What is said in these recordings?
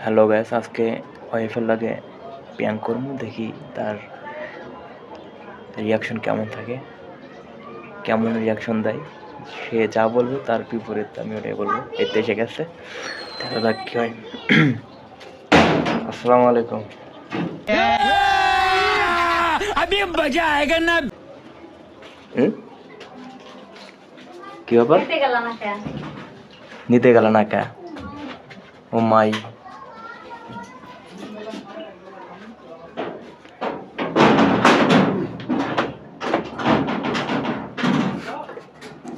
Hello guys, আজকে ওয়াইফের লাগে প্র্যাঙ্ক করবো, দেখি তার রিয়াকশন কেমন থাকে, কেমন রিয়াকশন দেয়। সে যা বলবে তার বিপরীত আমি ওটাই বলবো। এতে এসে গেছে, দেখা যাক কি হয়। আসসালামু আলাইকুম। কি ব্যাপার? নিতে গেল না কে? ও মাই,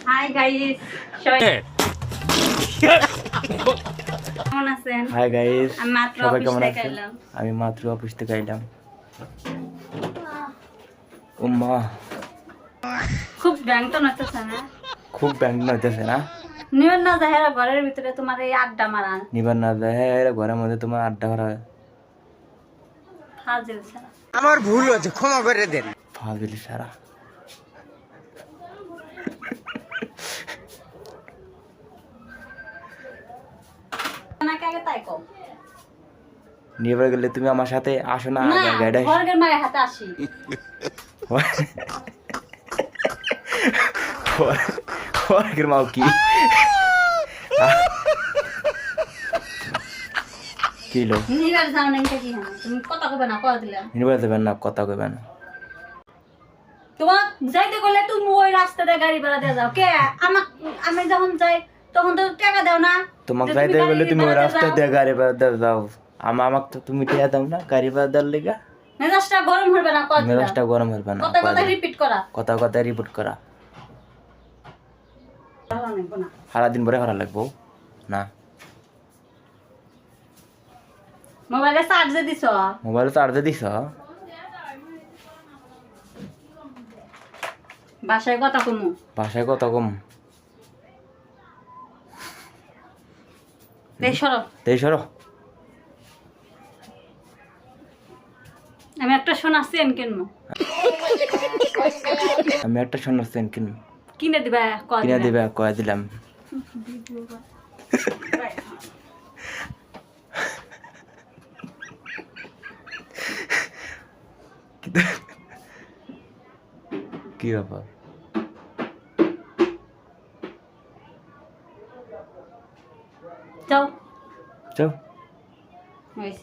হাই গাইস, কেমন আছেন? হাই গাইস, আমি মাত্র সবাই অফিস কেমন থেকে আছেন? এলাম। আমি মাত্র অফিস থেকে আইলাম। ও মা, খুব ব্যাংক হইতেছে না? খুব ব্যাংক হইতেছে না? নিবেন না যাহেরা ঘরের ভিতরে তোমার এই আড্ডা মারা নিবার না যায় ঘরের মধ্যে তোমার আড্ডা করা হয়। ফাজিল ছাড়া। আমার ভুল হয়েছে, ক্ষমা করে দেন। ফাজিল সারা। নাকি আগে তাই কম নিয়ে গেলে তুমি আমার সাথে আসো না, না, গাড়ি ঘরের মায়ের হাতে আসি। ঘরের মাও কি কিলো নিবার যাও না কি হ্যাঁ তুমি কথা কইবে না কই দিলাম। নিবার দেবেন না, কথা কইবেন না। তোমার যাইতে গেলে তুমি ওই রাস্তা দিয়ে গাড়ি ভাড়া দিয়ে যাও কে? আমি যখন যাই তখন তো টাকা দাও না। তোমাকে যে যাইতে তুমি গেলে তুমি ওই গাড়ি রাস্তা ভাড়া দিয়ে গাড়ি ভাড়া দিয়ে যাও। আমাকে তো তুমি টিয়া দাও না গাড়ি ভাড়া দেওয়ার লেগা। মেজাজটা গরম হবে না কই দিলাম। মেজাজটা গরম হবে না, কথা কথা রিপিট করা। কথা কথা রিপোর্ট করা। ভালো লাগবে না। সারাদিন পরে হারা লাগবো না। মোবাইলে চার্জে দিছো? মোবাইলে তো আর্ধে দিছ। বাসায় কথা কমু। বাসায় কত কম। এই সরো। এই সরো। আমি একটা সোনা চেন কিনবো। আমি একটা সোনার চেন কিনে দিবা কয় কিনে দিবা? দিবে, কয়ে দিলাম। কি ব্যাপার? যাও চল। হয়েছে।